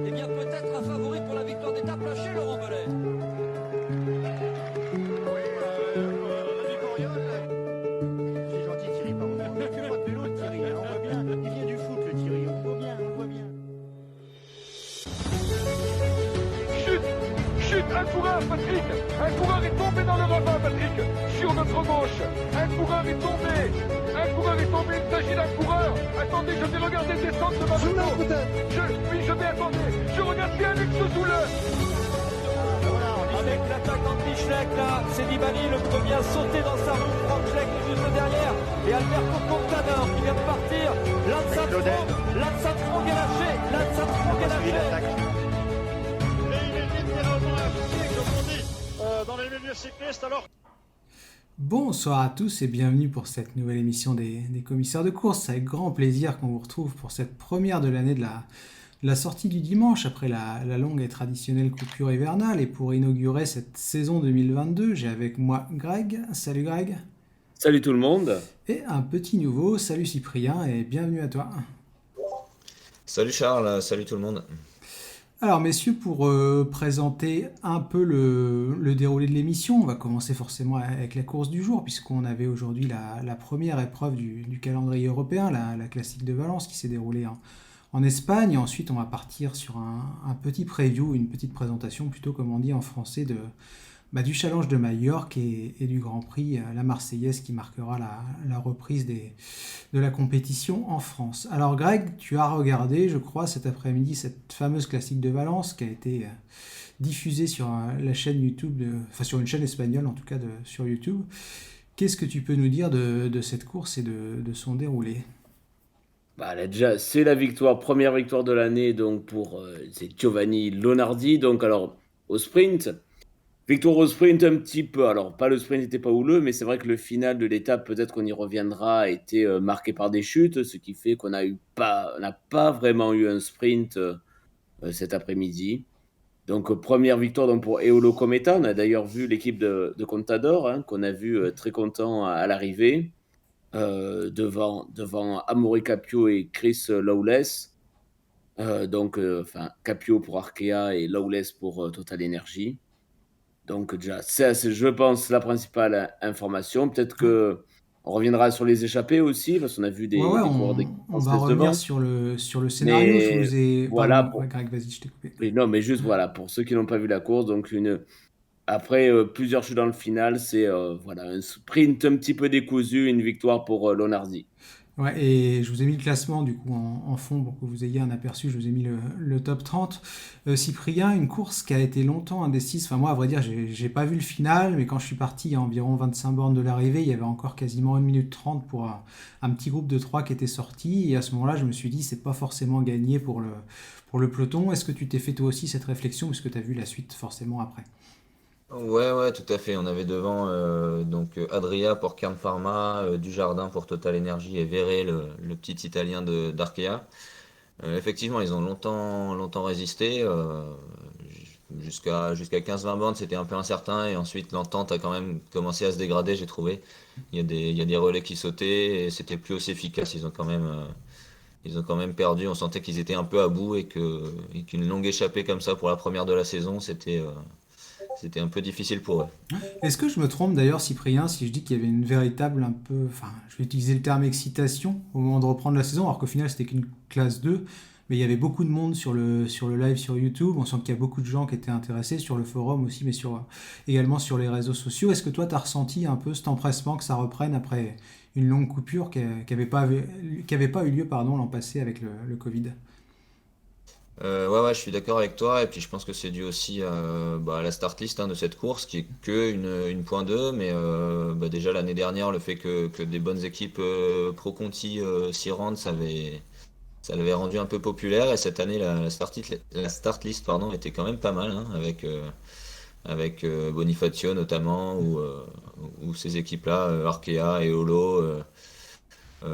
Eh bien, peut-être un favori pour la victoire d'étape lâché, Laurent Bellet. C'est gentil Thierry, pardon. Il fait pas de vélo le Thierry, hein, on voit bien. Il vient du foot le Thierry, on voit bien, on voit bien. Chute, un coureur, Patrick. Un coureur est tombé dans le ravin, Patrick. Sur notre gauche. Un coureur est tombé. Il s'agit d'un coureur. Attendez, je vais regarder descendre de ma moto. Oui, je vais attendre. Je regarde bien Alex Zoule. Avec l'attaque d'Anti-Schleck, là, c'est Nibali, le premier à sauter dans sa roue. Franck Schleck est juste derrière. Et Alberto Contador qui vient de partir. Lance Armstrong est lâché. Et il est littéralement affiché, comme on dit, dans les milieux cyclistes. Alors, Bonsoir à tous et bienvenue pour cette nouvelle émission des commissaires de course. C'est avec grand plaisir qu'on vous retrouve pour cette première de l'année de la sortie du dimanche après la longue et traditionnelle coupure hivernale. Et pour inaugurer cette saison 2022, j'ai avec moi Greg. Salut Greg. Salut tout le monde. Et un petit nouveau, salut Cyprien et bienvenue à toi. Salut Charles, salut tout le monde. Alors messieurs, pour présenter un peu le déroulé de l'émission, on va commencer forcément avec la course du jour, puisqu'on avait aujourd'hui la première épreuve du calendrier européen, la Classique de Valence, qui s'est déroulée en Espagne. Et ensuite, on va partir sur un petit preview, une petite présentation, plutôt comme on dit en français, du Challenge de Majorque et du Grand Prix, la Marseillaise, qui marquera la reprise de la compétition en France. Alors Greg, tu as regardé, je crois, cet après-midi, cette fameuse Classique de Valence qui a été diffusée sur la chaîne YouTube, sur une chaîne espagnole en tout cas sur YouTube. Qu'est-ce que tu peux nous dire de cette course et de son déroulé ? Là, déjà, c'est la première victoire de l'année donc pour c'est Giovanni Lonardi. Donc alors au sprint. Victoire au sprint un petit peu, alors pas le sprint n'était pas houleux, mais c'est vrai que le final de l'étape, peut-être qu'on y reviendra, a été marqué par des chutes, ce qui fait qu'on n'a pas vraiment eu un sprint cet après-midi. Donc première victoire donc, pour Eolo Kometa, on a d'ailleurs vu l'équipe de Contador, qu'on a vu très content à l'arrivée, devant Amaury Capio et Chris Lawless, Capio pour Arkea et Lawless pour Total Energy. Donc déjà, c'est je pense, la principale information. Peut-être qu'on reviendra sur les échappées aussi, parce qu'on a vu des coureurs d'équipe on va française revenir devant. sur le scénario. Je vous ai... Voilà, Pardon, Greg, vas-y, je t'ai coupé. non, mais juste voilà, pour ceux qui n'ont pas vu la course, donc après plusieurs chutes dans le final, c'est un sprint un petit peu décousu, une victoire pour Lonardi. Ouais, et je vous ai mis le classement du coup en fond pour que vous ayez un aperçu. Je vous ai mis le top 30. Cyprien, une course qui a été longtemps indécise. Enfin, moi, à vrai dire, j'ai pas vu le final, mais quand je suis parti à environ 25 bornes de l'arrivée, il y avait encore quasiment 1 minute 30 pour un petit groupe de 3 qui était sorti. Et à ce moment-là, je me suis dit, c'est pas forcément gagné pour le peloton. Est-ce que tu t'es fait toi aussi cette réflexion, puisque tu as vu la suite forcément après? Ouais, tout à fait. On avait devant Adria pour Kern Pharma, Dujardin pour Total Energy et Verret, le petit Italien d'Arkea. Effectivement, ils ont longtemps résisté. Jusqu'à 15-20 bornes, c'était un peu incertain. Et ensuite, l'entente a quand même commencé à se dégrader, j'ai trouvé. Il y a des relais qui sautaient et c'était plus aussi efficace. Ils ont quand même perdu. On sentait qu'ils étaient un peu à bout et qu'une longue échappée comme ça pour la première de la saison, c'était un peu difficile pour eux. Est-ce que je me trompe d'ailleurs, Cyprien, si je dis qu'il y avait une véritable enfin, je vais utiliser le terme excitation au moment de reprendre la saison, alors qu'au final c'était qu'une classe 2, mais il y avait beaucoup de monde sur le live sur YouTube, on sent qu'il y a beaucoup de gens qui étaient intéressés sur le forum aussi, mais également sur les réseaux sociaux. Est-ce que toi tu as ressenti un peu cet empressement que ça reprenne après une longue coupure qui avait pas eu lieu l'an passé avec le Covid? Ouais, je suis d'accord avec toi. Et puis je pense que c'est dû aussi à la start list de cette course qui est que une point 2. Mais déjà l'année dernière, le fait que des bonnes équipes Pro Conti s'y rendent, ça l'avait rendu un peu populaire. Et cette année, la start list était quand même pas mal, avec Bonifacio notamment, ou ces équipes-là, Arkea, Eolo.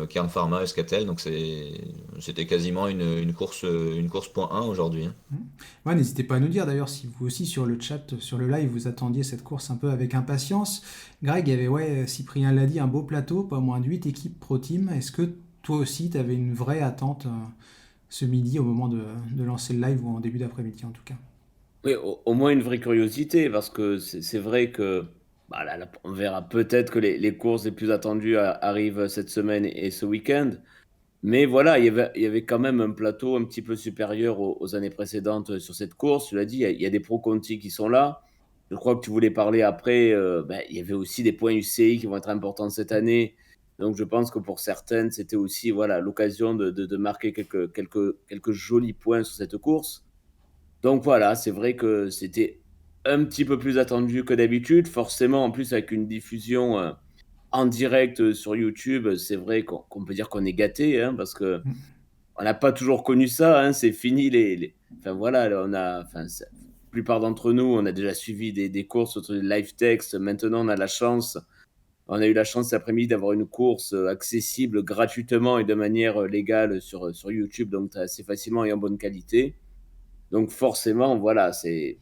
Kern Pharma, Escatel, donc c'était quasiment une course point 1 aujourd'hui. Ouais, n'hésitez pas à nous dire d'ailleurs si vous aussi sur le chat, sur le live, vous attendiez cette course un peu avec impatience. Greg, il y avait, Cyprien l'a dit, un beau plateau, pas moins de 8 équipes Pro Team. Est-ce que toi aussi, tu avais une vraie attente ce midi au moment de lancer le live ou en début d'après-midi en tout cas. Oui, au moins une vraie curiosité, parce que c'est vrai que bah, on verra peut-être que les courses les plus attendues arrivent cette semaine et ce week-end. Mais voilà, il y avait quand même un plateau un petit peu supérieur aux années précédentes sur cette course. Tu l'as dit, il y a des Pro Conti qui sont là. Je crois que tu voulais parler après. Ben, il y avait aussi des points UCI qui vont être importants cette année. Donc je pense que pour certaines, c'était aussi voilà, l'occasion de marquer quelques jolis points sur cette course. Donc voilà, c'est vrai que c'était un petit peu plus attendu que d'habitude. Forcément, en plus, avec une diffusion en direct sur YouTube, c'est vrai qu'on peut dire qu'on est gâté, hein, parce que Mm. on n'a pas toujours connu ça. Hein, c'est fini enfin voilà, là, la plupart d'entre nous, on a déjà suivi des courses autour du live text. Maintenant, on a eu la chance cet après-midi d'avoir une course accessible gratuitement et de manière légale sur YouTube, donc assez facilement et en bonne qualité. Donc forcément, voilà, c'est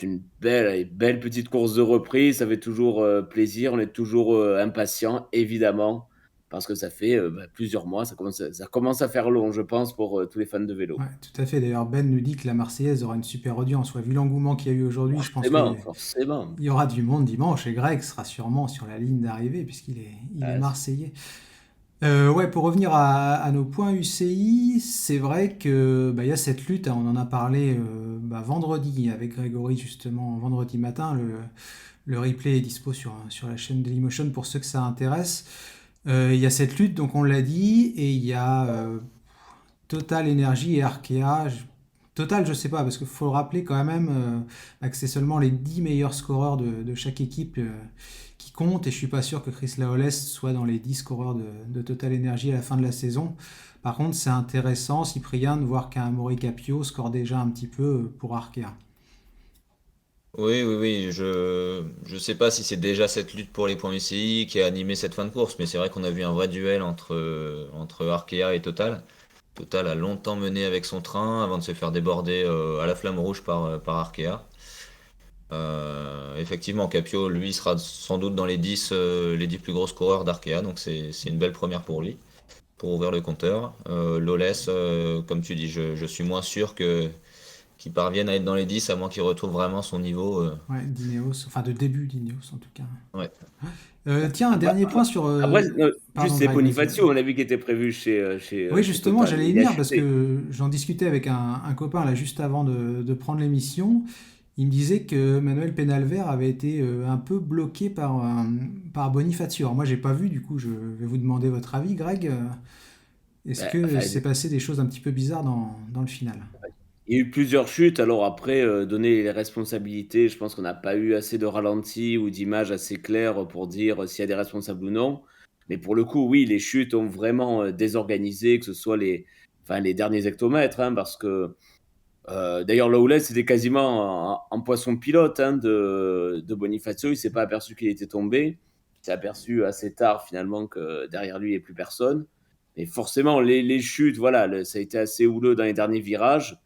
une belle petite course de reprise. Ça fait toujours plaisir. On est toujours impatient, évidemment, parce que ça fait plusieurs mois. Ça commence à faire long, je pense, pour tous les fans de vélo. Ouais, tout à fait. D'ailleurs, Ben nous dit que la Marseillaise aura une super audience. Ouais, vu l'engouement qu'il y a eu aujourd'hui, je pense Forcément, qu'il forcément. y aura du monde dimanche et Greg sera sûrement sur la ligne d'arrivée puisqu'il est Ah, marseillais. Ouais, pour revenir à nos points UCI, c'est vrai que il y a cette lutte, hein, on en a parlé vendredi avec Grégory justement, vendredi matin. Le replay est dispo sur la chaîne Dailymotion pour ceux que ça intéresse. Il y a cette lutte, donc on l'a dit, et il y a Total Energy et Arkea. Total, je sais pas, parce qu'il faut le rappeler quand même que c'est seulement les 10 meilleurs scoreurs de chaque équipe qui comptent, et je suis pas sûr que Chris Laoles soit dans les 10 scoreurs de Total Energy à la fin de la saison. Par contre, c'est intéressant, Cyprien, de voir qu'un Amaury Capio score déjà un petit peu pour Arkea. Oui, oui, oui, je sais pas si c'est déjà cette lutte pour les points UCI qui a animé cette fin de course, mais c'est vrai qu'on a vu un vrai duel entre Arkea et Total. Total a longtemps mené avec son train avant de se faire déborder à la flamme rouge par Arkea. Effectivement, Capio, lui, sera sans doute dans les 10 plus gros scoreurs d'Arkea, donc c'est une belle première pour lui, pour ouvrir le compteur. Loles, comme tu dis, je suis moins sûr qu'il parvienne à être dans les 10, à moins qu'il retrouve vraiment son niveau. Ouais, d'Ineos, enfin de début d'Ineos en tout cas. Ouais. Tiens, un dernier point sur... Après, pardon, juste c'est Greg, vas-y. Bonifacio, on a vu qu'il était prévu Oui, chez justement, Total. j'allais y Il a venir parce chuté. que j'en discutais avec un copain là juste avant de prendre l'émission. Il me disait que Manuel Penalver avait été un peu bloqué par Bonifacio. Alors moi, j'ai pas vu, du coup, je vais vous demander votre avis, Greg. Est-ce Ben, que enfin, s'est passé des choses un petit peu bizarres dans le final? il y a eu plusieurs chutes. Alors après, donner les responsabilités, je pense qu'on n'a pas eu assez de ralentis ou d'images assez claires pour dire s'il y a des responsables ou non. Mais pour le coup, oui, les chutes ont vraiment désorganisé, que ce soit les derniers hectomètres, hein, parce que d'ailleurs, Lawless, c'était quasiment en poisson pilote, hein, de Bonifacio. Il s'est pas aperçu qu'il était tombé. Il s'est aperçu assez tard, finalement, que derrière lui, il n'y avait plus personne. Et forcément, les chutes, voilà, ça a été assez houleux dans les derniers virages.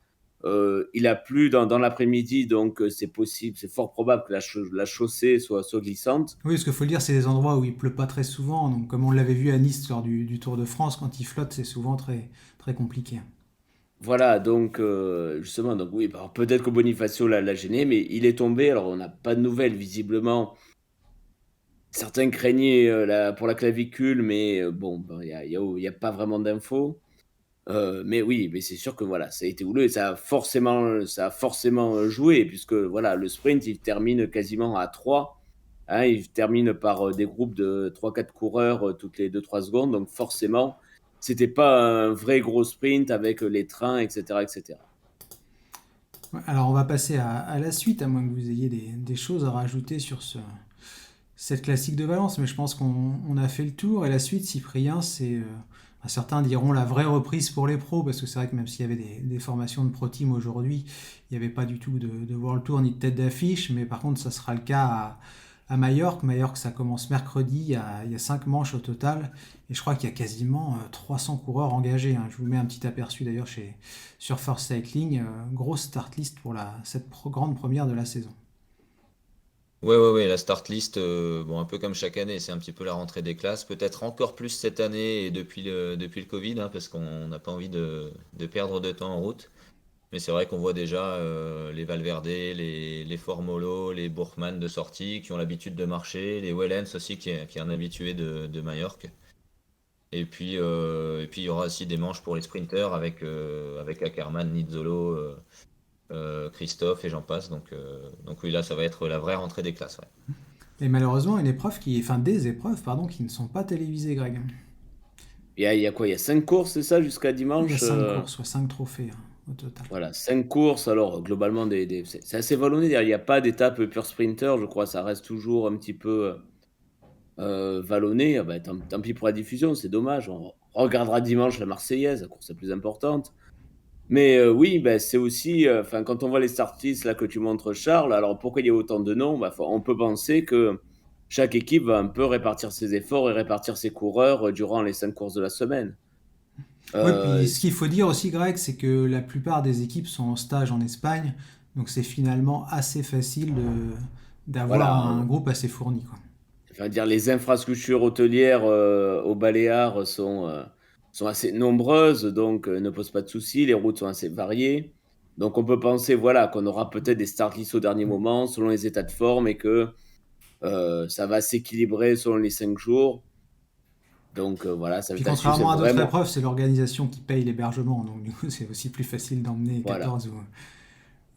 Il a plu dans l'après-midi, donc c'est possible, c'est fort probable que la chaussée soit glissante. Oui, ce qu'il faut le dire, c'est des endroits où il pleut pas très souvent. Donc, comme on l'avait vu à Nice lors du Tour de France, quand il flotte, c'est souvent très, très compliqué. Voilà, donc justement, donc oui, alors peut-être que Bonifacio l'a gêné, mais il est tombé. Alors on n'a pas de nouvelles, visiblement. Certains craignaient pour la clavicule, mais bon, il y a pas vraiment d'infos. Mais oui, mais c'est sûr que voilà, ça a été houleux et ça a forcément joué, puisque voilà, le sprint, il termine quasiment à 3. Hein, il termine par des groupes de 3-4 coureurs toutes les 2-3 secondes. Donc forcément, c'était pas un vrai gros sprint avec les trains, etc., etc. Ouais, alors, on va passer à la suite, à moins que vous ayez des choses à rajouter sur cette classique de Valence. Mais je pense qu'on a fait le tour. Et la suite, Cyprien, c'est... certains diront la vraie reprise pour les pros, parce que c'est vrai que même s'il y avait des formations de pro team aujourd'hui, il n'y avait pas du tout de World Tour ni de tête d'affiche, mais par contre ça sera le cas à Majorque. Majorque, ça commence mercredi, il y a 5 manches au total, et je crois qu'il y a quasiment 300 coureurs engagés, hein. Je vous mets un petit aperçu d'ailleurs sur First Cycling, grosse start list pour cette grande première de la saison. Ouais, la start list, bon, un peu comme chaque année, c'est un petit peu la rentrée des classes. Peut-être encore plus cette année et depuis le Covid, hein, parce qu'on n'a pas envie de perdre de temps en route. Mais c'est vrai qu'on voit déjà les Valverde, les Formolo, les Bourgman de sortie qui ont l'habitude de marcher, les Wellens aussi qui est un habitué de Majorque. Et puis il y aura aussi des manches pour les sprinters avec Ackermann, Nizzolo, Christophe et j'en passe. Donc oui, là, ça va être la vraie rentrée des classes. Ouais. Et malheureusement, des épreuves, pardon, qui ne sont pas télévisées, Greg. Il y a quoi? Il y a 5 courses, c'est ça, jusqu'à Il y a dimanche? 5 courses, 5 trophées au total. Voilà, 5 courses. Alors, globalement, c'est assez vallonné. Il n'y a pas d'étape pure sprinter, je crois. Ça reste toujours un petit peu vallonné. Ah ben, tant pis pour la diffusion, c'est dommage. On regardera dimanche la Marseillaise, la course la plus importante. Mais oui, ben, c'est aussi, quand on voit les startlist là que tu montres, Charles, alors pourquoi il y a autant de noms? On peut penser que chaque équipe va un peu répartir ses efforts et répartir ses coureurs durant les 5 courses de la semaine. Oui, puis Euh, ce qu'il faut dire aussi, Greg, c'est que la plupart des équipes sont en stage en Espagne, donc c'est finalement assez facile voilà, d'avoir un groupe assez fourni, quoi. dire les infrastructures hôtelières aux Baléares sont assez nombreuses, donc ne posent pas de soucis. Les routes sont assez variées. Donc on peut penser voilà, qu'on aura peut-être des start lists au dernier moment selon les états de forme et que ça va s'équilibrer selon les 5 jours. Donc voilà, ça va Puis être à suivre. C'est contrairement à d'autres vraiment. épreuves, c'est l'organisation qui paye l'hébergement, donc du coup c'est aussi plus facile d'emmener Voilà. 14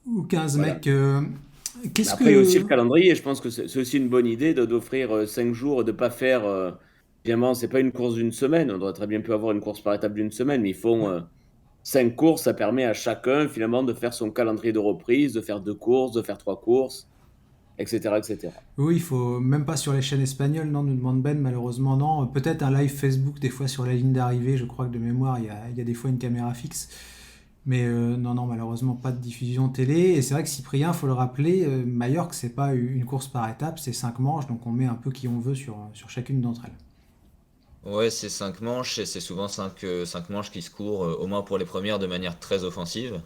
ou 15 Voilà. mecs. Mais Qu'est-ce après, il y a aussi le que... calendrier. Je pense que c'est aussi une bonne idée d'offrir 5 jours, de ne pas faire. Finalement, c'est pas une course d'une semaine. On aurait très bien pu avoir une course par étape d'une semaine, mais ils font 5 courses. Ça permet à chacun, finalement, de faire son calendrier de reprise, de faire 2 courses, de faire 3 courses, etc., etc. Oui, il faut même pas sur les chaînes espagnoles, non, nous demande Ben, malheureusement non. Peut-être un live Facebook des fois sur la ligne d'arrivée, je crois que de mémoire il y a des fois une caméra fixe. Mais non, malheureusement pas de diffusion télé. Et c'est vrai que Cyprien, faut le rappeler, Majorque, c'est pas une course par étape, c'est 5 manches, donc on met un peu qui on veut sur chacune d'entre elles. Ouais, c'est 5 manches et c'est souvent cinq manches qui se courent, au moins pour les premières, de manière très offensive.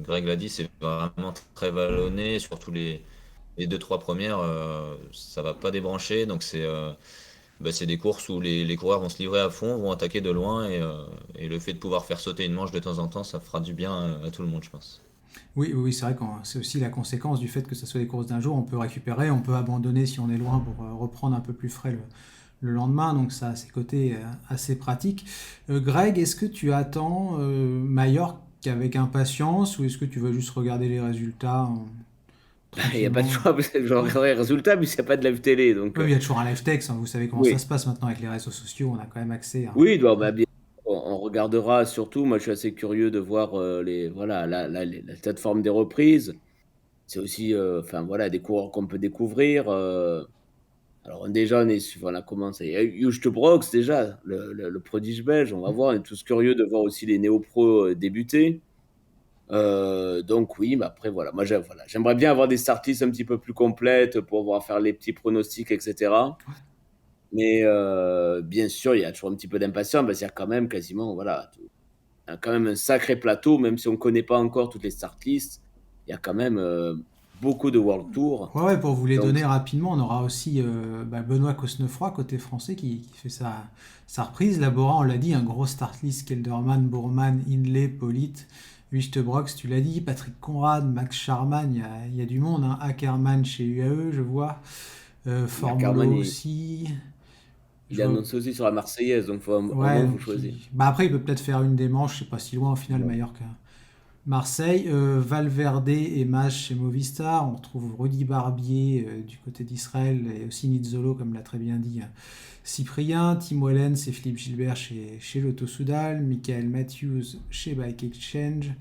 Greg l'a dit, c'est vraiment très vallonné, surtout les 2-3 premières, ça va pas débrancher. Donc c'est des courses où les coureurs vont se livrer à fond, vont attaquer de loin et le fait de pouvoir faire sauter une manche de temps en temps, ça fera du bien à tout le monde, je pense. Oui, c'est vrai que c'est aussi la conséquence du fait que ce soit des courses d'un jour. On peut récupérer, on peut abandonner si on est loin pour reprendre un peu plus frais le lendemain. Donc ça a ses côtés assez pratiques. Greg, est-ce que tu attends Majorque avec impatience ou est-ce que tu veux juste regarder les résultats Il n'y a pas de tranquillement? choix, parce que je regarderai les résultats, mais il n'y a pas de live télé. Donc, Oui, il y a toujours un live text, hein, vous savez comment ça oui. se passe maintenant avec les réseaux sociaux, on a quand même accès à... Oui, bien, on regardera surtout. Moi, je suis assez curieux de voir voilà, la plateforme des reprises. C'est aussi voilà, des coureurs qu'on peut découvrir. Alors, déjà, on a commencé. Il y a Juste Brox, déjà, le prodige belge. On va voir. On est tous curieux de voir aussi les néo-pros débuter. Donc, oui, mais après, voilà. Moi, j'aimerais bien avoir des startlists un petit peu plus complètes pour pouvoir faire les petits pronostics, etc. Mais bien sûr, il y a toujours un petit peu d'impatience parce qu'il y a quand même quasiment, voilà, il y a quand même un sacré plateau, même si on ne connaît pas encore toutes les start lists. Il y a quand même beaucoup de World Tour. Ouais, pour vous les Donc, donner rapidement, on aura aussi Benoît Cosnefroy, côté français, qui fait sa reprise. Labora, on l'a dit, un gros start list, Kelderman, Bourman, Hindley, Polite, Wüstebrox, tu l'as dit, Patrick Conrad, Max Charman, il y a du monde, hein. Ackermann chez UAE, je vois. Formolo Ackermann, aussi. il Je est vois... annoncé aussi sur la Marseillaise, donc au Ouais, moins, il faut donc choisir. bah après, il peut peut-être faire une des manches, c'est pas si loin au final, Ouais. Mallorca. Marseille, Valverde et Mage chez Movistar. On retrouve Rudy Barbier du côté d'Israël et aussi Nizzolo, comme l'a très bien dit Cyprien. Tim Wellens et Philippe Gilbert chez Lotto Soudal. Michael Matthews chez Bike Exchange.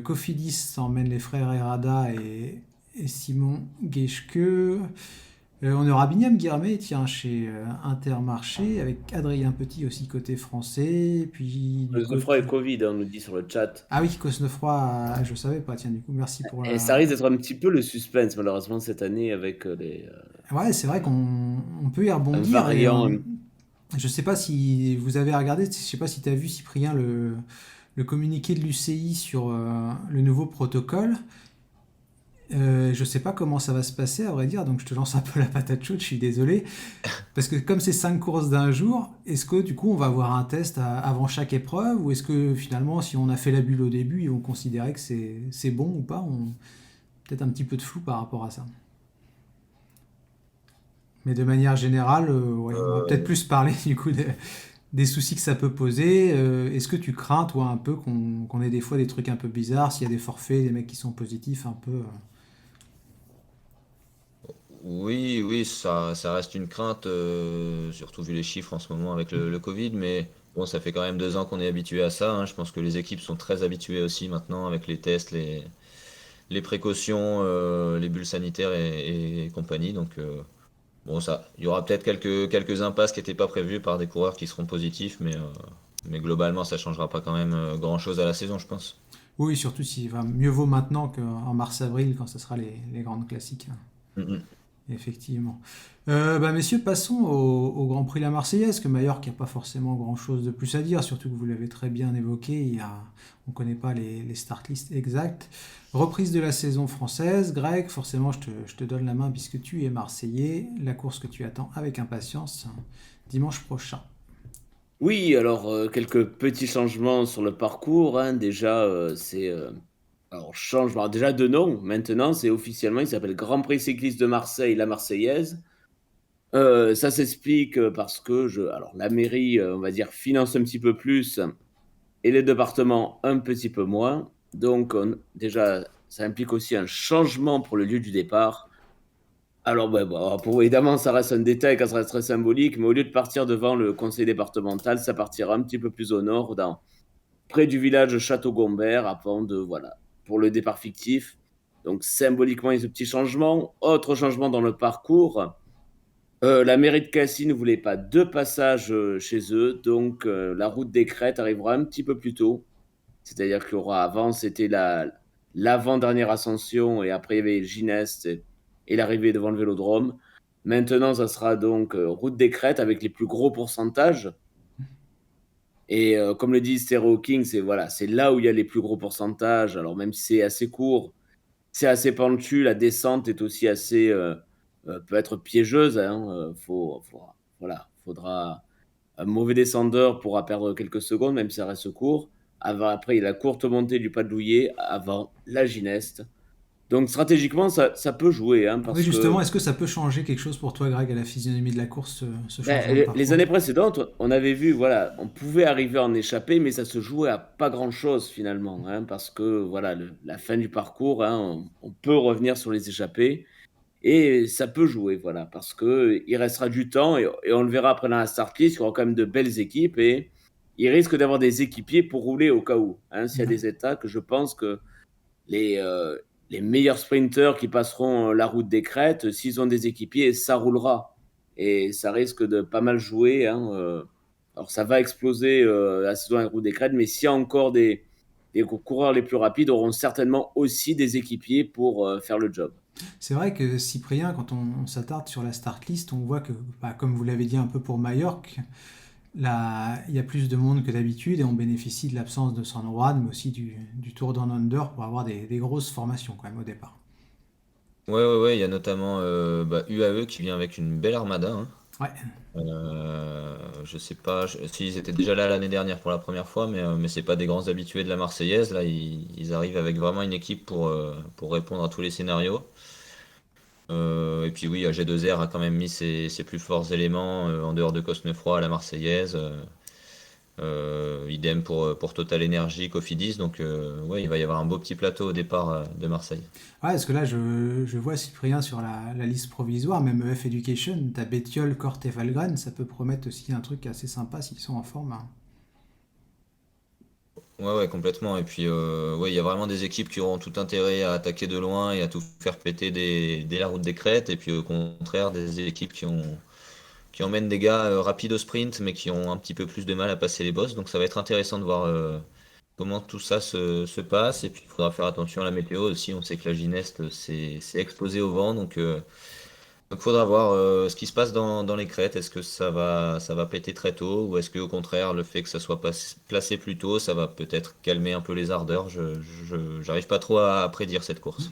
Cofidis emmène les frères Herrada et Simon Geschke. On aura Binyam Guirmet, tiens, chez Intermarché, avec Adrien Petit aussi côté français. Puis du Cosnefroy et côté... Covid, on nous dit sur le chat. Ah oui, Cosnefroy, je savais pas, tiens, du coup, merci pour Et ça la... risque d'être un petit peu le suspense, malheureusement, cette année, avec Ouais, c'est vrai qu'on peut y un rebondir. Et variant. je sais pas si vous avez regardé, je sais pas si tu as vu, Cyprien, le communiqué de l'UCI sur le nouveau protocole. Je sais pas comment ça va se passer, à vrai dire, donc je te lance un peu la patate chaude, je suis désolé. Parce que comme c'est 5 courses d'un jour, est-ce que du coup on va avoir un test avant chaque épreuve, ou est-ce que finalement, si on a fait la bulle au début, ils vont considérer que c'est bon ou pas? Peut-être un petit peu de flou par rapport à ça. Mais de manière générale, ouais, on va peut-être plus parler du coup des soucis que ça peut poser. Est-ce que tu crains, toi, un peu qu'on ait des fois des trucs un peu bizarres, s'il y a des forfaits, des mecs qui sont positifs, un peu. Oui, oui, ça reste une crainte, surtout vu les chiffres en ce moment avec le Covid, mais bon, ça fait quand même 2 ans qu'on est habitué à ça, hein. Je pense que les équipes sont très habituées aussi maintenant avec les tests, les précautions, les bulles sanitaires et compagnie. Donc, bon, il y aura peut-être quelques impasses qui n'étaient pas prévues par des coureurs qui seront positifs, mais globalement, ça changera pas quand même grand-chose à la saison, je pense. Oui, surtout s'il va mieux vaut maintenant qu'en mars-avril, quand ce sera les grandes classiques. Mm, mm. Effectivement. Messieurs, passons au Grand Prix La Marseillaise, que Majorque n'a pas forcément grand-chose de plus à dire, surtout que vous l'avez très bien évoqué, on ne connaît pas les start lists exactes. Reprise de la saison française. Greg, forcément, je te donne la main puisque tu es Marseillais, la course que tu attends avec impatience dimanche prochain. Oui, alors quelques petits changements sur le parcours, hein. Déjà, alors changement déjà de nom. Maintenant, c'est officiellement, il s'appelle Grand Prix cycliste de Marseille, la Marseillaise. Ça s'explique parce que alors la mairie, on va dire, finance un petit peu plus et les départements un petit peu moins. Donc, déjà, ça implique aussi un changement pour le lieu du départ. Alors, ouais, bon, évidemment, ça reste un détail, ça reste très symbolique, mais au lieu de partir devant le conseil départemental, ça partira un petit peu plus au nord, près du village Château-Gombert, voilà, pour le départ fictif. Donc, symboliquement, il y a ce petit changement. Autre changement dans le parcours, la mairie de Cassis ne voulait pas 2 passages chez eux, donc la route des Crêtes arrivera un petit peu plus tôt. C'est-à-dire qu'il y aura avant, c'était l'avant-dernière ascension et après il y avait Gineste et l'arrivée devant le Vélodrome. Maintenant, ça sera donc route des Crêtes avec les plus gros pourcentages. Et comme le dit Stereo King, c'est là où il y a les plus gros pourcentages. Alors même si c'est assez court, c'est assez pentu, la descente est aussi assez peut être piégeuse, hein. Voilà, faudra un mauvais descendeur pourra perdre quelques secondes, même si ça reste court. Après, il y a la courte montée du pas de Douillet avant la Gineste. Donc stratégiquement, ça peut jouer, hein, Oui, parce justement, que est-ce que ça peut changer quelque chose pour toi, Greg, à la physionomie de la course, ce changement de les parcours? années précédentes, on avait vu, voilà, on pouvait arriver à en échapper, mais ça se jouait à pas grand-chose finalement, hein, parce que voilà, la fin du parcours, hein, on peut revenir sur les échappées. Et ça peut jouer, voilà, parce qu'il restera du temps et on le verra après dans la start list, il y aura quand même de belles équipes et il risque d'avoir des équipiers pour rouler au cas où, hein, s'il y a des états que je pense que les, euh, les meilleurs sprinteurs qui passeront la route des crêtes, s'ils ont des équipiers, ça roulera. Et ça risque de pas mal jouer, hein. Alors ça va exploser la saison à la route des crêtes, mais s'il y a encore des coureurs les plus rapides, auront certainement aussi des équipiers pour faire le job. C'est vrai que Cyprien, quand on s'attarde sur la start list, on voit que, comme vous l'avez dit un peu pour Majorque, là, il y a plus de monde que d'habitude et on bénéficie de l'absence de San Juan, mais aussi du Tour Down Under pour avoir des grosses formations quand même au départ. Ouais, il y a notamment UAE qui vient avec une belle armada, hein. Ouais, Je sais pas s'ils étaient déjà là l'année dernière pour la première fois, mais c'est pas des grands habitués de la Marseillaise. Là, ils arrivent avec vraiment une équipe pour répondre à tous les scénarios. Et puis oui, G2R a quand même mis ses plus forts éléments en dehors de Cosnefroy à la Marseillaise. Idem pour Total Energy, Cofidis. Donc ouais, il va y avoir un beau petit plateau au départ de Marseille. ouais, parce que là, je vois Cyprien sur la liste provisoire, même EF Education, t'as Bettiol, Cort et Valgren, ça peut promettre aussi un truc assez sympa s'ils sont en forme, hein. Ouais, complètement. Et puis, ouais, il y a vraiment des équipes qui auront tout intérêt à attaquer de loin et à tout faire péter dès la route des crêtes. Et puis, au contraire, des équipes qui emmènent des gars rapides au sprint, mais qui ont un petit peu plus de mal à passer les bosses. Donc, ça va être intéressant de voir comment tout ça se passe. Et puis, il faudra faire attention à la météo aussi. On sait que la Gineste s'est exposée au vent. Donc, faudra voir ce qui se passe dans les crêtes. Est-ce que ça va péter très tôt ou est-ce que au contraire le fait que ça soit placé plus tôt, ça va peut-être calmer un peu les ardeurs. J'arrive pas trop à prédire cette course.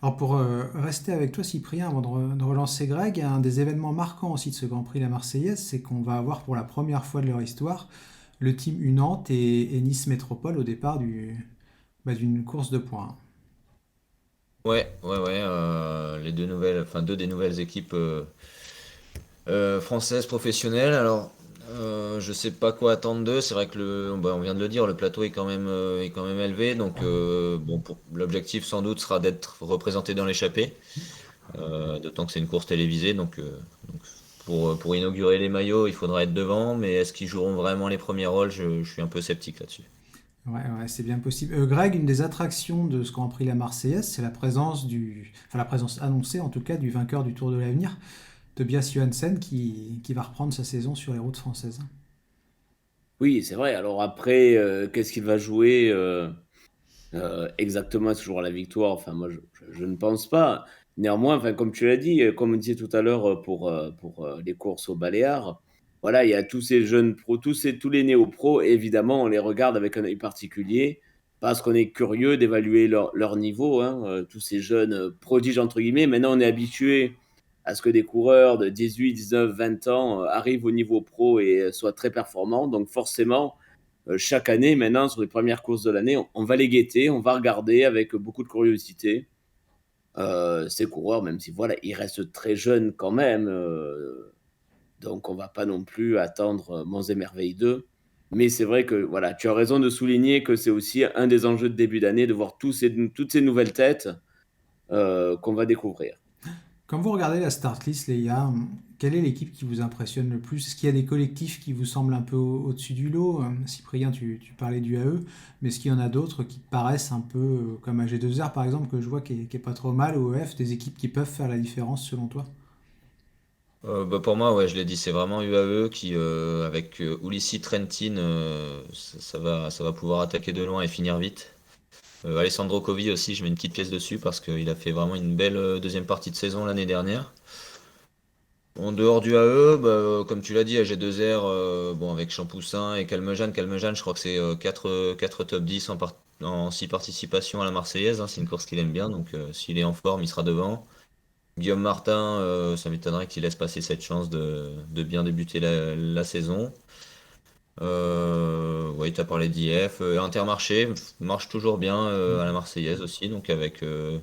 Alors pour rester avec toi, Cyprien, avant de relancer Greg, un des événements marquants aussi de ce Grand Prix La Marseillaise, c'est qu'on va avoir pour la première fois de leur histoire le team U-Nantes et Nice Métropole au départ d'une course de points. Ouais, les deux des nouvelles équipes françaises professionnelles. Alors, je sais pas quoi attendre d'eux. C'est vrai que on vient de le dire, le plateau est quand même élevé. Donc, bon, l'objectif sans doute sera d'être représenté dans l'échappée. D'autant que c'est une course télévisée. Donc, pour inaugurer les maillots, il faudra être devant. Mais est-ce qu'ils joueront vraiment les premiers rôles? Je suis un peu sceptique là-dessus. Ouais, c'est bien possible. Greg, une des attractions de ce Grand Prix La Marseillaise, c'est la présence annoncée en tout cas du vainqueur du Tour de l'Avenir, Tobias Johansen, qui va reprendre sa saison sur les routes françaises. Oui, c'est vrai. Alors après, qu'est-ce qu'il va jouer exactement? Est-ce qu'il jouera la victoire? Enfin, moi, je ne pense pas. Néanmoins, enfin, comme tu l'as dit, comme on disait tout à l'heure pour les courses aux Baléares, voilà, il y a tous ces jeunes pros, tous les néo-pros, évidemment, on les regarde avec un œil particulier parce qu'on est curieux d'évaluer leur niveau, hein, tous ces jeunes prodiges, entre guillemets. Maintenant, on est habitué à ce que des coureurs de 18, 19, 20 ans arrivent au niveau pro et soient très performants. Donc, forcément, chaque année, maintenant, sur les premières courses de l'année, on va les guetter, on va regarder avec beaucoup de curiosité ces coureurs, même si voilà, ils restent très jeunes quand même. Donc, on va pas non plus attendre Monts et Merveilles 2. Mais c'est vrai que voilà, tu as raison de souligner que c'est aussi un des enjeux de début d'année de voir toutes ces nouvelles têtes qu'on va découvrir. Quand vous regardez la start list, les gars, quelle est l'équipe qui vous impressionne le plus? Est-ce qu'il y a des collectifs qui vous semblent un peu au-dessus du lot? Cyprien, tu parlais du AE, mais est-ce qu'il y en a d'autres qui te paraissent un peu comme AG2R par exemple, que je vois qui est pas trop mal, au EF, des équipes qui peuvent faire la différence selon toi? Pour moi, ouais, je l'ai dit, c'est vraiment UAE qui, avec Ulissi Trentin, ça va pouvoir attaquer de loin et finir vite. Alessandro Covi aussi, je mets une petite pièce dessus parce qu'il a fait vraiment une belle deuxième partie de saison l'année dernière. En dehors du AE, comme tu l'as dit, AG2R, bon, avec Champoussin et Calmejane. Calmejane, je crois que c'est 4 top 10 en 6 participations à la Marseillaise, hein. C'est une course qu'il aime bien, donc s'il est en forme, il sera devant. Guillaume Martin, ça m'étonnerait qu'il laisse passer cette chance de bien débuter la saison. Ouais, tu as parlé d'IF. Intermarché marche toujours bien à la Marseillaise aussi, donc avec le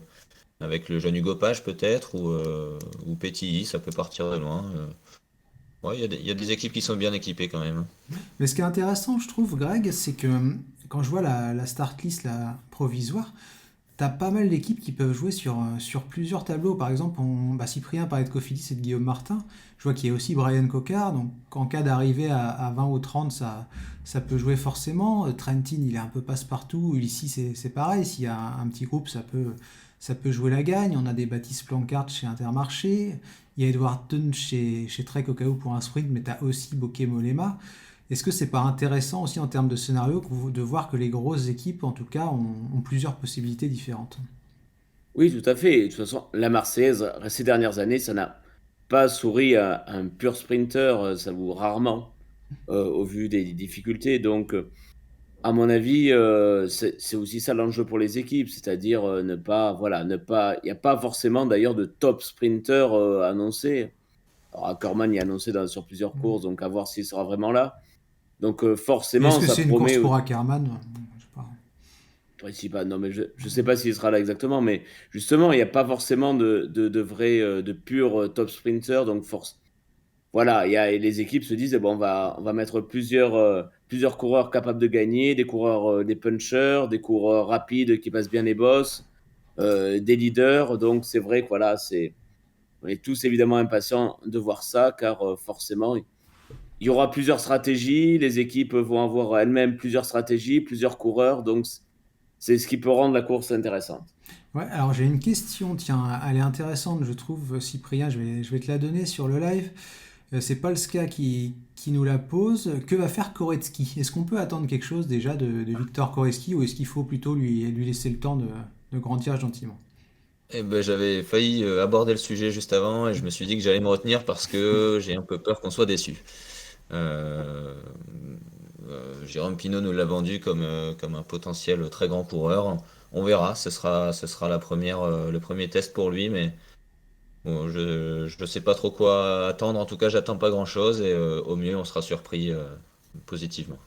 jeune Hugo Page peut-être, ou Pétilly, ça peut partir de loin. Ouais, il y a des équipes qui sont bien équipées quand même. Mais ce qui est intéressant, je trouve, Greg, c'est que quand je vois la start list la provisoire, t'as pas mal d'équipes qui peuvent jouer sur plusieurs tableaux. Par exemple, Cyprien parlait de Cofidis et de Guillaume Martin. Je vois qu'il y a aussi Brian Cocard. Donc, en cas d'arrivée à 20 ou 30, ça peut jouer forcément. Trentin, il est un peu passe-partout. Ici, c'est pareil. S'il y a un petit groupe, ça peut jouer la gagne. On a des Baptiste Plancard chez Intermarché. Il y a Edward Thun chez Trek au cas où pour un sprint, mais t'as aussi Bokeh Molema. Est-ce que c'est pas intéressant aussi en termes de scénario de voir que les grosses équipes, en tout cas, ont plusieurs possibilités différentes? Oui, tout à fait. De toute façon, la Marseillaise, ces dernières années, ça n'a pas souri à un pur sprinter, ça vaut rarement, au vu des difficultés. Donc, à mon avis, c'est aussi ça l'enjeu pour les équipes, c'est-à-dire il n'y a pas forcément d'ailleurs de top sprinter annoncé. Alors, Ackermann y est annoncé sur plusieurs courses, donc à voir s'il sera vraiment là. Donc, Mais est-ce forcément, que ça c'est une course promet. pour Ackermann? Je sais pas. Principal. Non, mais je sais pas s'il sera là exactement, mais justement, il n'y a pas forcément de vrais, de purs top sprinters. Donc, voilà, les équipes se disent, eh ben, on va mettre plusieurs coureurs capables de gagner, des coureurs, des punchers, des coureurs rapides qui passent bien les bosses, des leaders. Donc, c'est vrai que voilà, on est tous évidemment impatients de voir ça, car forcément, il y aura plusieurs stratégies. Les équipes vont avoir elles-mêmes plusieurs stratégies, plusieurs coureurs. Donc, c'est ce qui peut rendre la course intéressante. Ouais, alors j'ai une question, tiens, elle est intéressante, je trouve, Cyprien, je vais te la donner sur le live. C'est Polska qui nous la pose. Que va faire Koretsky? Est-ce qu'on peut attendre quelque chose déjà de Victor Koretsky ou est-ce qu'il faut plutôt lui laisser le temps de grandir gentiment? Eh ben, j'avais failli aborder le sujet juste avant et je me suis dit que j'allais me retenir parce que j'ai un peu peur qu'on soit déçu. Euh, Jérôme Pinault nous l'a vendu comme un potentiel très grand coureur. on verra. Ce sera le premier test pour lui, mais bon, je ne sais pas trop quoi attendre. En tout cas, j'attends pas grand-chose et au mieux, on sera surpris positivement.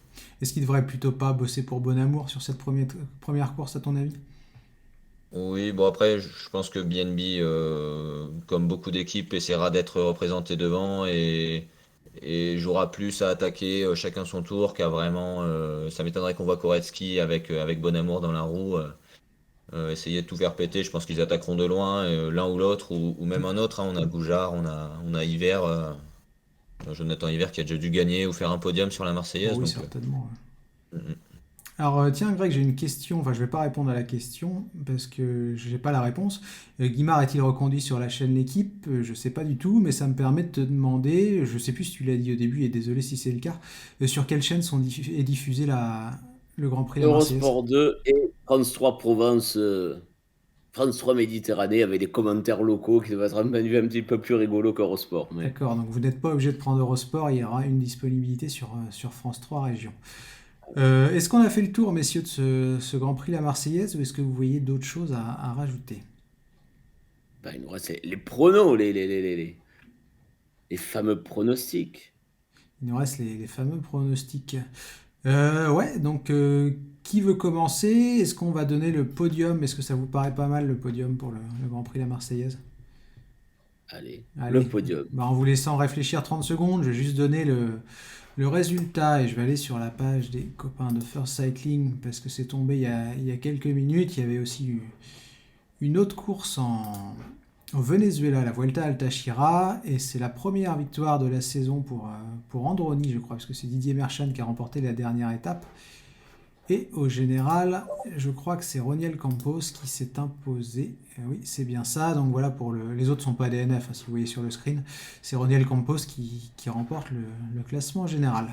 Est-ce qu'il devrait plutôt pas bosser pour Bonamour sur cette première course, à ton avis? Oui, bon après, je pense que BNB, comme beaucoup d'équipes, essaiera d'être représenté devant et jouera plus à attaquer chacun son tour qu'à vraiment. Ça m'étonnerait qu'on voit Koretsky avec Bonamour dans la roue essayer de tout faire péter. Je pense qu'ils attaqueront de loin, l'un ou l'autre, ou même un autre, hein. On a Goujard, on a Hiver, Jonathan Hiver qui a déjà dû gagner ou faire un podium sur la Oh Marseillaise. oui, Donc, certainement. Ouais. mm, mm. Alors, tiens, Greg, j'ai une question. Enfin, je vais pas répondre à la question parce que je n'ai pas la réponse. Guimard est-il reconduit sur la chaîne L'équipe? Je sais pas du tout, mais ça me permet de te demander, je sais plus si tu l'as dit au début, et désolé si c'est le cas, sur quelle chaîne est diffusé le Grand Prix La Marseillaise? Eurosport 2 et France 3 Provence, France 3 Méditerranée avec des commentaires locaux qui devraient être un petit peu plus rigolo qu'Eurosport. Mais... D'accord, donc vous n'êtes pas obligé de prendre Eurosport, il y aura une disponibilité sur France 3 Régions. Est-ce qu'on a fait le tour, messieurs, de ce Grand Prix La Marseillaise, ou est-ce que vous voyez d'autres choses à rajouter? Ben, il nous reste les pronos, les fameux pronostics. Il nous reste les fameux pronostics. Ouais, donc qui veut commencer? Est-ce qu'on va donner le podium? Est-ce que ça vous paraît pas mal le podium pour le Grand Prix La Marseillaise? Allez, Allez. le podium. Bah, en vous laissant réfléchir 30 secondes, je vais juste donner le résultat et je vais aller sur la page des copains de First Cycling parce que c'est tombé il y a quelques minutes. Il y avait aussi une autre course au Venezuela, la Vuelta al Táchira, et c'est la première victoire de la saison pour Androni, je crois, parce que c'est Didier Merchan qui a remporté la dernière étape. Et au général, je crois que c'est Roniel Campos qui s'est imposé. Oui, c'est bien ça. Donc voilà, les autres ne sont pas DNF, hein, si vous voyez sur le screen. C'est Roniel Campos qui remporte le classement général.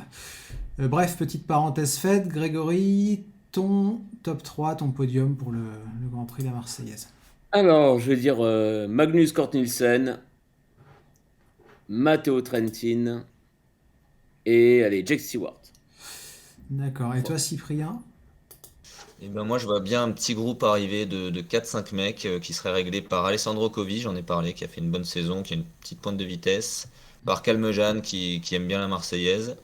Bref, petite parenthèse faite. Grégory, ton top 3, ton podium pour le Grand Prix de la Marseillaise. Alors, je vais dire Magnus Cort Nielsen, Matteo Trentin et allez, Jake Stewart. D'accord. Et toi, Cyprien? Et ben moi, je vois bien un petit groupe arriver de 4-5 mecs qui serait réglé par Alessandro Covi, j'en ai parlé, qui a fait une bonne saison, qui a une petite pointe de vitesse, par Calmejane qui aime bien la Marseillaise,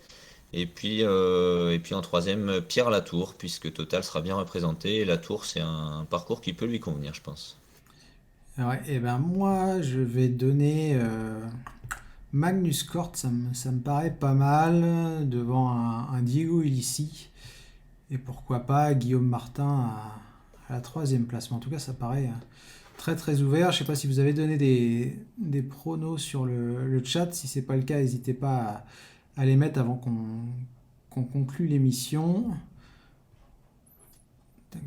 et puis en troisième, Pierre Latour, puisque Total sera bien représenté, et Latour, c'est un parcours qui peut lui convenir, je pense. Ouais, et ben moi, je vais donner Magnus Cort, ça me paraît pas mal, devant un Diego Ulissi. Et pourquoi pas Guillaume Martin à la troisième place. Mais en tout cas, ça paraît très très ouvert. Je ne sais pas si vous avez donné des pronos sur le chat. Si ce n'est pas le cas, n'hésitez pas à les mettre avant qu'on conclue l'émission.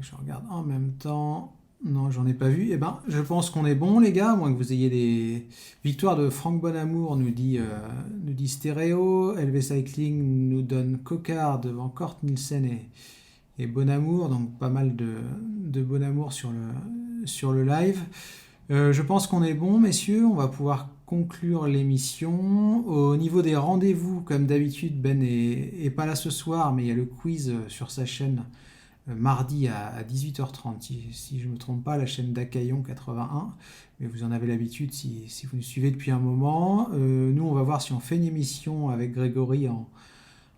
Je regarde en même temps. Non, j'en ai pas vu. Eh ben, je pense qu'on est bon, les gars, à moins que vous ayez des victoires de Franck Bonamour, nous dit Stéréo. LV Cycling nous donne Cocard devant Cort Nielsen et Bonamour, donc pas mal de Bonamour sur le live. Je pense qu'on est bon, messieurs. On va pouvoir conclure l'émission. Au niveau des rendez-vous, comme d'habitude, Ben est pas là ce soir, mais il y a le quiz sur sa chaîne mardi à 18h30, si je ne me trompe pas, la chaîne d'Acaillon 81. Mais vous en avez l'habitude si vous nous suivez depuis un moment. Nous, on va voir si on fait une émission avec Grégory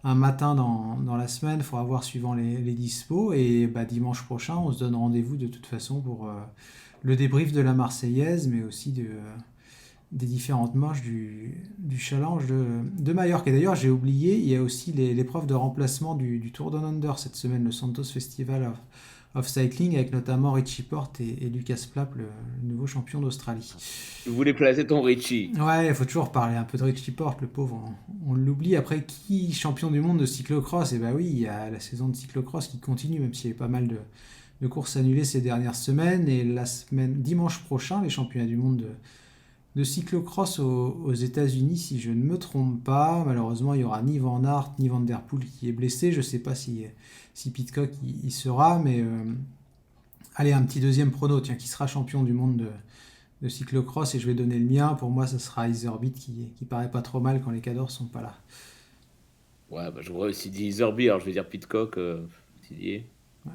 un matin dans la semaine. Il faudra voir suivant les dispos. Et dimanche prochain, on se donne rendez-vous de toute façon pour le débrief de la Marseillaise, mais aussi des différentes manches du challenge de Majorque. Et d'ailleurs, j'ai oublié, il y a aussi l'épreuve de remplacement du Tour Down Under cette semaine, le Santos Festival of Cycling, avec notamment Richie Porte et Lucas Plapp, le nouveau champion d'Australie. Tu voulais placer ton Richie. Ouais, il faut toujours parler un peu de Richie Porte, le pauvre, on l'oublie. Après, qui champion du monde de cyclocross? Et oui, il y a la saison de cyclocross qui continue, même s'il y a pas mal de courses annulées ces dernières semaines. Et dimanche prochain, les championnats du monde de cyclocross aux États-Unis, si je ne me trompe pas. Malheureusement, il y aura ni Van Aert ni Van Der Poel qui est blessé. Je ne sais pas si Pidcock y sera, mais allez, un petit deuxième prono, tiens, qui sera champion du monde de cyclocross, et je vais donner le mien. Pour moi, ce sera Iserbyt qui paraît pas trop mal quand les cadors sont pas là. Ouais, je voudrais aussi dire Iserbyt, alors je vais dire Pidcock, Didier.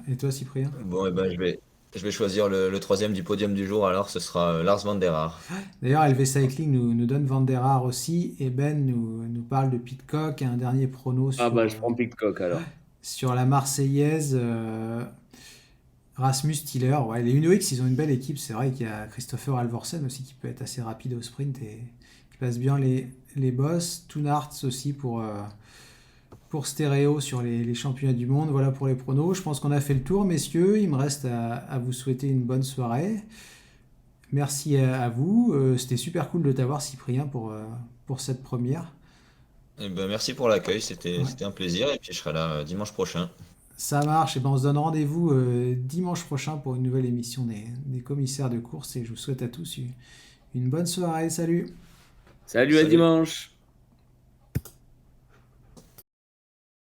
Et toi, Cyprien? Bon, et ben Je vais choisir le troisième du podium du jour, alors ce sera Lars van der Haar. D'ailleurs, LV Cycling nous donne Van der Haar aussi, et Ben nous parle de Pidcock et un dernier prono Ah bah je prends Pidcock alors. sur la Marseillaise. Rasmus Tiller, ouais, les Uno X, ils ont une belle équipe. C'est vrai qu'il y a Christopher Alvorsen aussi qui peut être assez rapide au sprint et qui passe bien les bosses. Toonarts aussi pour Stéréo sur les championnats du monde. Voilà pour les pronos. Je pense qu'on a fait le tour, messieurs. Il me reste à vous souhaiter une bonne soirée. Merci à vous. C'était super cool de t'avoir, Cyprien, pour cette première. Eh ben, merci pour l'accueil, c'était un plaisir, et puis je serai là dimanche prochain. Ça marche. Et ben on se donne rendez-vous dimanche prochain pour une nouvelle émission des commissaires de course. Et je vous souhaite à tous une bonne soirée. Salut. Salut à Salut. dimanche.